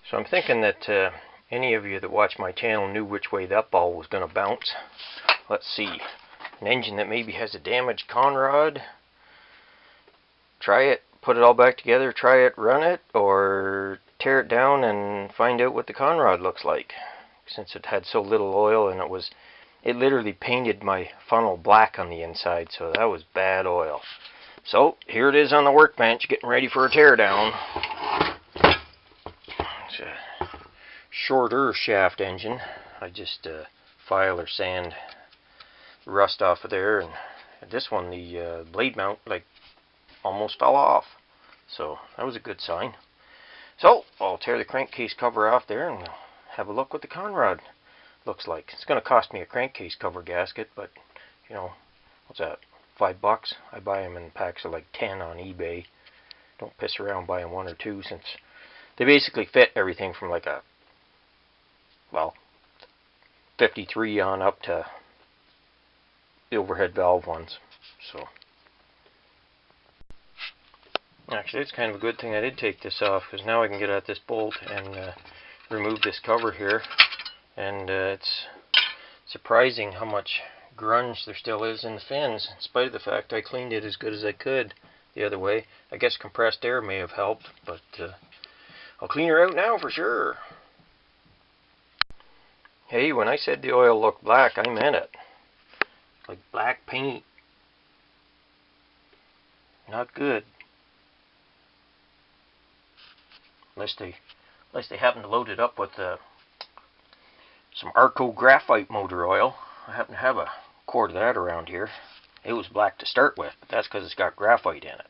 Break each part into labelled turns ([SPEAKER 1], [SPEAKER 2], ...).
[SPEAKER 1] So I'm thinking that any of you that watch my channel knew which way that ball was going to bounce. Let's see. An engine that maybe has a damaged conrod. Try it, put it all back together, try it, run it, or tear it down and find out what the conrod looks like. Since it had so little oil and it literally painted my funnel black on the inside, so that was bad oil. So here it is on the workbench getting ready for a tear down. It's a shorter shaft engine. I just file or sand rust off of there, and this one the blade mount like almost fell off, so that was a good sign. So I'll tear the crankcase cover off there and we'll have a look what the conrod looks like. It's going to cost me a crankcase cover gasket, but you know, what's that, $5? I buy them in packs of like 10 on eBay. Don't piss around buying one or two, since they basically fit everything from like a, well, 53 on up to the overhead valve ones. So actually, it's kind of a good thing I did take this off, because now I can get at this bolt and remove this cover here. And it's surprising how much grunge there still is in the fins, in spite of the fact I cleaned it as good as I could the other way. I guess compressed air may have helped, but I'll clean her out now for sure. Hey, when I said the oil looked black, I meant it. Like black paint. Not good. Unless they happen to load it up with some Arco graphite motor oil. I happen to have a quart of that around here. It was black to start with, but that's because it's got graphite in it.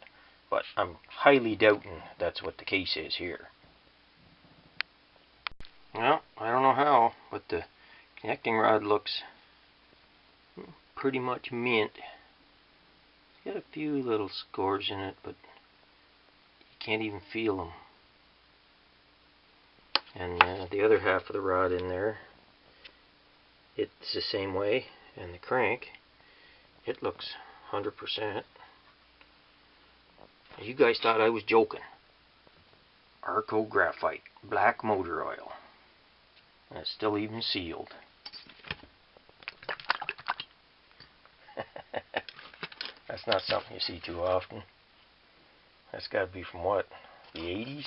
[SPEAKER 1] But I'm highly doubting that's what the case is here. Well, I don't know how, but the connecting rod looks pretty much mint. It's got a few little scores in it, but you can't even feel them. And the other half of the rod in there, it's the same way. And the crank, it looks 100%. You guys thought I was joking. Arco graphite, black motor oil. And it's still even sealed. That's not something you see too often. That's got to be from what, the 80s?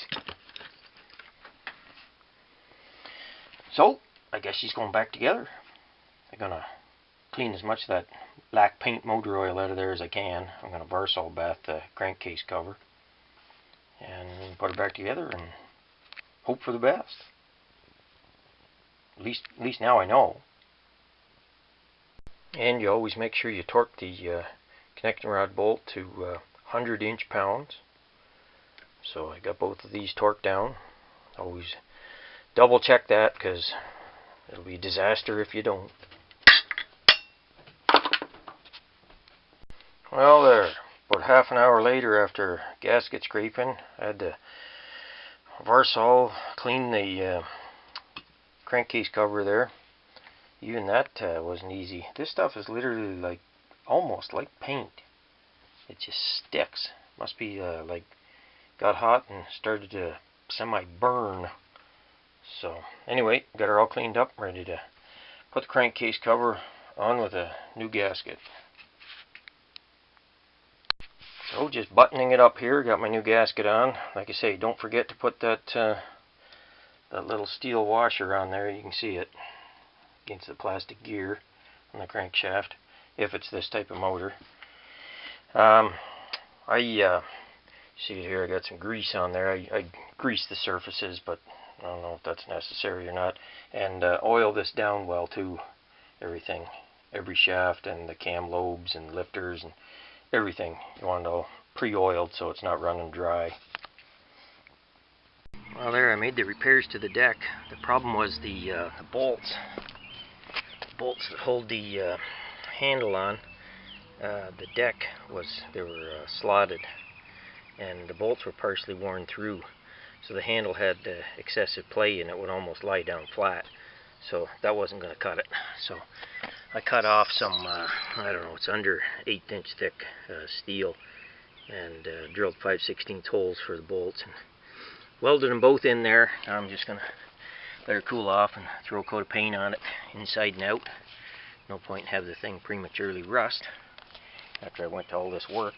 [SPEAKER 1] So, I guess she's going back together. I'm going to clean as much of that black paint motor oil out of there as I can. I'm going to Varsol bath the crankcase cover and put it back together and hope for the best. At least now I know. And you always make sure you torque the connecting rod bolt to 100 inch-pounds. So I got both of these torqued down. Always double check that, because it'll be a disaster if you don't. Well, there, about half an hour later, after gasket scraping, I had to Varsol clean the crankcase cover there. Even that wasn't easy. This stuff is literally like almost like paint. It just sticks. Must be like got hot and started to semi-burn. So anyway, got her all cleaned up, ready to put the crankcase cover on with a new gasket. So just buttoning it up here, got my new gasket on. Like I say, don't forget to put that that little steel washer on there. You can see it against the plastic gear on the crankshaft, if it's this type of motor. See it here, I got some grease on there. I grease the surfaces, but I don't know if that's necessary or not. And oil this down well too. Everything, every shaft and the cam lobes and lifters and everything. You want it all pre-oiled so it's not running dry. Well, there, I made the repairs to the deck. The problem was the bolts. The bolts that hold the handle on the deck they were slotted, and the bolts were partially worn through. So the handle had excessive play and it would almost lie down flat. So that wasn't going to cut it. So I cut off some, I don't know, it's under 1/8 inch thick steel, and drilled 5/16 holes for the bolts and welded them both in there. Now I'm just going to let her cool off and throw a coat of paint on it inside and out. No point in having the thing prematurely rust after I went to all this work.